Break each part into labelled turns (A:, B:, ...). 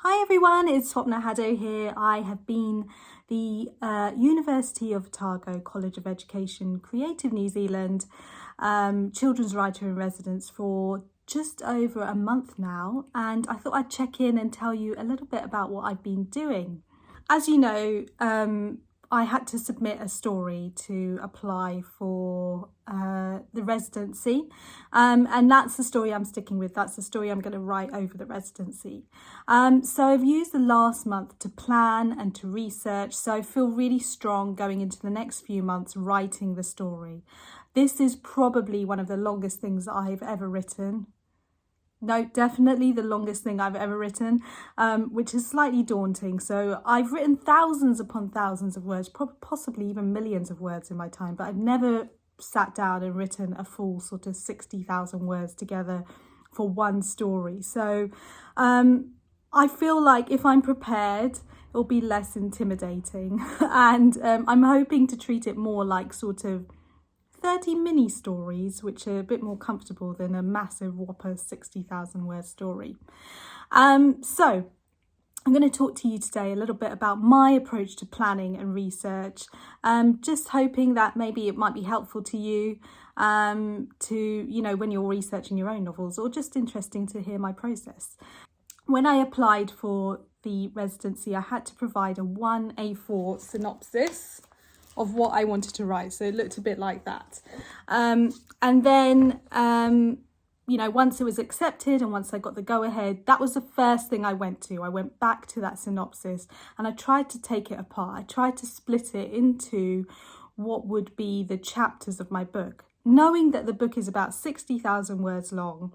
A: Hi everyone, it's Swapna Haddow here. I have been the University of Otago College of Education, Creative New Zealand, children's writer in residence for just over a month now, and I thought I'd check in and tell you a little bit about what I've been doing. As you know, I had to submit a story to apply for the residency, and that's the story I'm sticking with. That's the story I'm going to write over the residency. So I've used the last month to plan and to research, so I feel really strong going into the next few months writing the story. This is probably one of the longest things that I've ever written. No, definitely the longest thing I've ever written, which is slightly daunting. So I've written thousands upon thousands of words, possibly even millions of words in my time, but I've never sat down and written a full sort of 60,000 words together for one story. So I feel like if I'm prepared, it'll be less intimidating. And I'm hoping to treat it more like sort of 30 mini stories, which are a bit more comfortable than a massive whopper 60,000 word story. So I'm going to talk to you today a little bit about my approach to planning and research, just hoping that maybe it might be helpful to you when you're researching your own novels, or just interesting to hear my process. When I applied for the residency, I had to provide a 1 A4 synopsis of what I wanted to write. So it looked a bit like that. And then, once it was accepted and once I got the go ahead, that was the first thing I went to. I went back to that synopsis and I tried to take it apart. I tried to split it into what would be the chapters of my book, knowing that the book is about 60,000 words long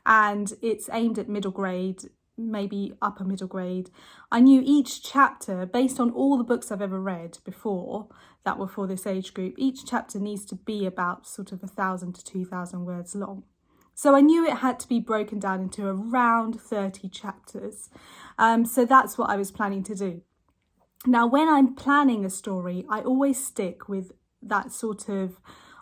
A: and it's aimed at middle grade, maybe upper middle grade. I knew each chapter, based on all the books I've ever read before that were for this age group, each chapter needs to be about sort of 1,000 to 2,000 words long. So I knew it had to be broken down into around 30 chapters. So that's what I was planning to do. Now, when I'm planning a story, I always stick with that sort of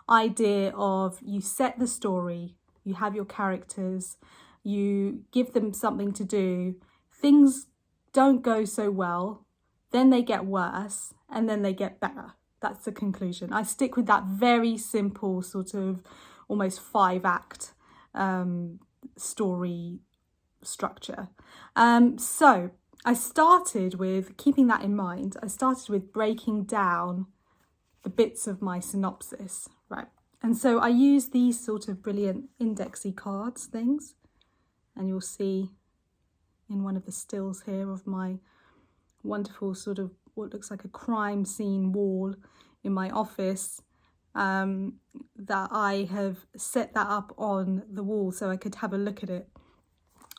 A: idea of you set the story, you have your characters, you give them something to do, things don't go so well, then they get worse, and then they get better. That's the conclusion. I stick with that very simple sort of almost 5-act story structure. So I started with keeping that in mind. I started with breaking down the bits of my synopsis, right? And so I use these sort of brilliant indexy cards things. And you'll see in one of the stills here of my wonderful sort of what looks like a crime scene wall in my office, that I have set that up on the wall so I could have a look at it.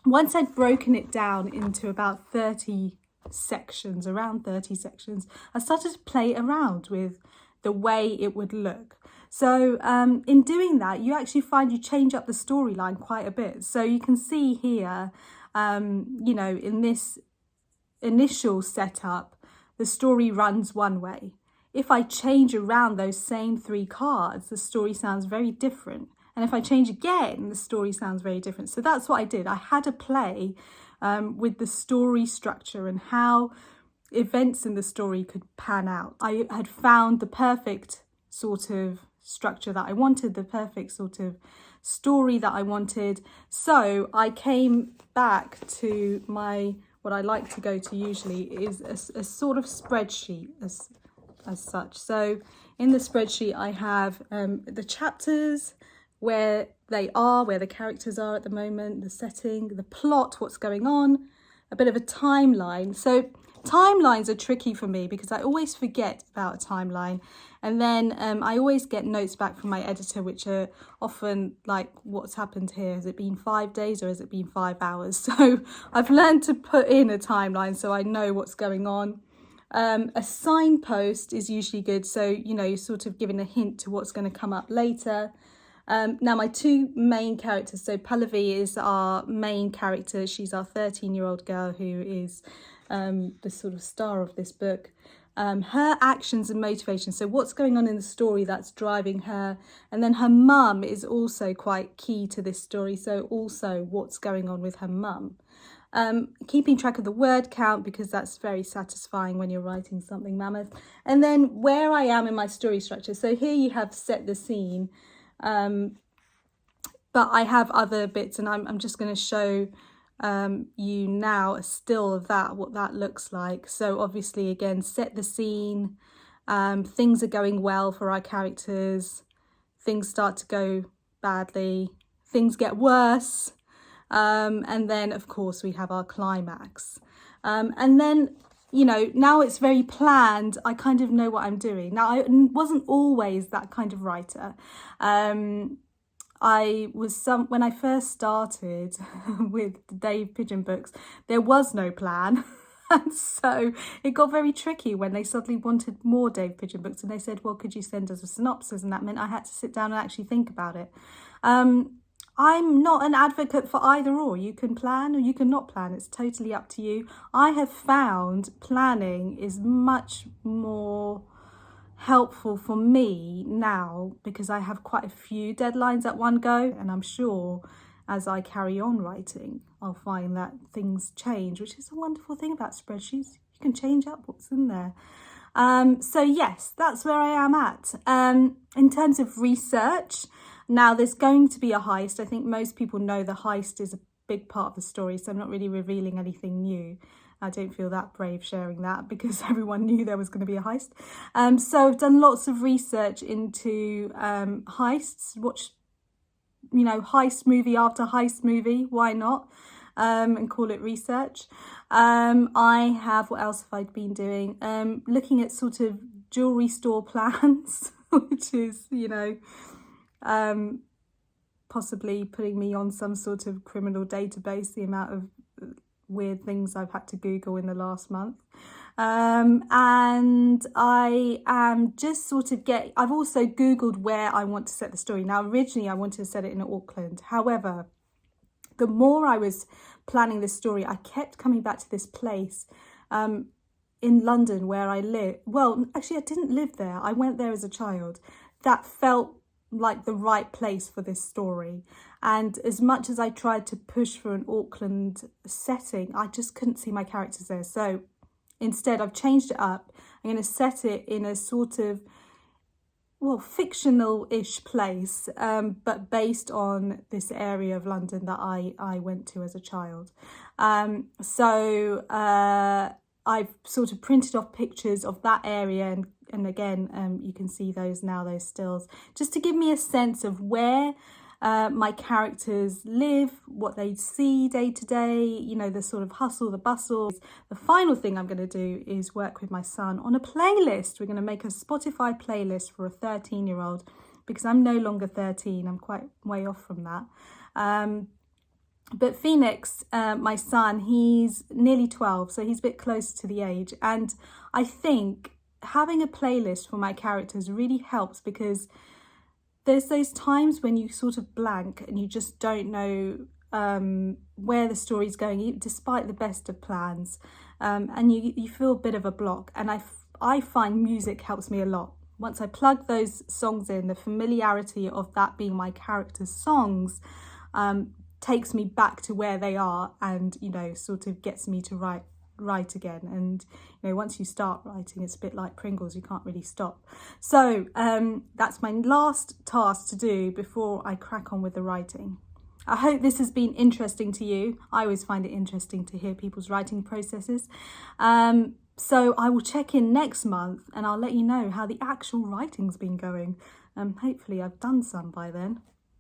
A: Once I'd broken it down into about 30 sections, around 30 sections, I started to play around with the way it would look. So in doing that, you actually find you change up the storyline quite a bit. So you can see here, in this initial setup, the story runs one way. If I change around those same 3 cards, the story sounds very different. And if I change again, the story sounds very different. So that's what I did. I had to play with the story structure and how events in the story could pan out. I had found the perfect sort of structure that I wanted, the perfect sort of story that I wanted. So I came back to what I like to go to usually is a sort of spreadsheet as such. So in the spreadsheet I have the chapters, where they are, where the characters are at the moment, the setting, the plot, what's going on, a bit of a timeline. So timelines are tricky for me because I always forget about a timeline, and then I always get notes back from my editor which are often like, what's happened here? Has it been 5 days or has it been 5 hours? So I've learned to put in a timeline so I know what's going on. A signpost is usually good, so you're sort of giving a hint to what's going to come up later. Now my 2 main characters, so Pallavi is our main character. She's our 13-year-old girl who is the sort of star of this book. Her actions and motivations, so what's going on in the story that's driving her, and then her mum is also quite key to this story, so also what's going on with her mum. keeping track of the word count, because that's very satisfying when you're writing something mammoth. And then where I am in my story structure. So here you have set the scene, but I have other bits, and I'm just going to show you now a still of that, what that looks like. So obviously, again, set the scene. Things are going well for our characters. Things start to go badly. Things get worse. And then, of course, we have our climax. And then, you know, now it's very planned. I kind of know what I'm doing. Now, I wasn't always that kind of writer. When I first started with the Dave Pigeon books, there was no plan. And so it got very tricky when they suddenly wanted more Dave Pigeon books, and they said, well, could you send us a synopsis? And that meant I had to sit down and actually think about it. I'm not an advocate for either or. You can plan or you can not plan. It's totally up to you. I have found planning is much more helpful for me now, because I have quite a few deadlines at one go, and I'm sure as I carry on writing, I'll find that things change, which is a wonderful thing about spreadsheets. You can change up what's in there. So yes, that's where I am at. In terms of research, now there's going to be a heist. I think most people know the heist is a big part of the story, so I'm not really revealing anything new. I don't feel that brave sharing that, because everyone knew there was going to be a heist. So I've done lots of research into heists, watched, you know, heist movie after heist movie, why not? And call it research. I have, what else have I been doing? Looking at sort of jewellery store plans, which is, you know, possibly putting me on some sort of criminal database, the amount of weird things I've had to Google in the last month. And I am just sort of I've also Googled where I want to set the story. Now, originally I wanted to set it in Auckland. However, the more I was planning this story, I kept coming back to this place in London where I live. Well, actually, I didn't live there. I went there as a child. That felt like the right place for this story. And as much as I tried to push for an Auckland setting, I just couldn't see my characters there. So instead, I've changed it up. I'm going to set it in a sort of, well, fictional-ish place, but based on this area of London that I went to as a child. So I've sort of printed off pictures of that area, and again, you can see those now, those stills, just to give me a sense of where my characters live, what they see day to day, you know, the sort of hustle, the bustle. The final thing I'm going to do is work with my son on a playlist. We're going to make a Spotify playlist for a 13-year-old, because I'm no longer 13. I'm quite way off from that. But Phoenix, my son, he's nearly 12, so he's a bit close to the age. And I think having a playlist for my characters really helps, because there's those times when you sort of blank and you just don't know where the story's going, despite the best of plans, and you feel a bit of a block. And I find music helps me a lot. Once I plug those songs in, the familiarity of that being my character's songs takes me back to where they are, and, you know, sort of gets me to write again. And, you know, once you start writing, it's a bit like Pringles, you can't really stop. So that's my last task to do before I crack on with the writing. I hope this has been interesting to you. I always find it interesting to hear people's writing processes. So I will check in next month and I'll let you know how the actual writing's been going. Hopefully I've done some by then.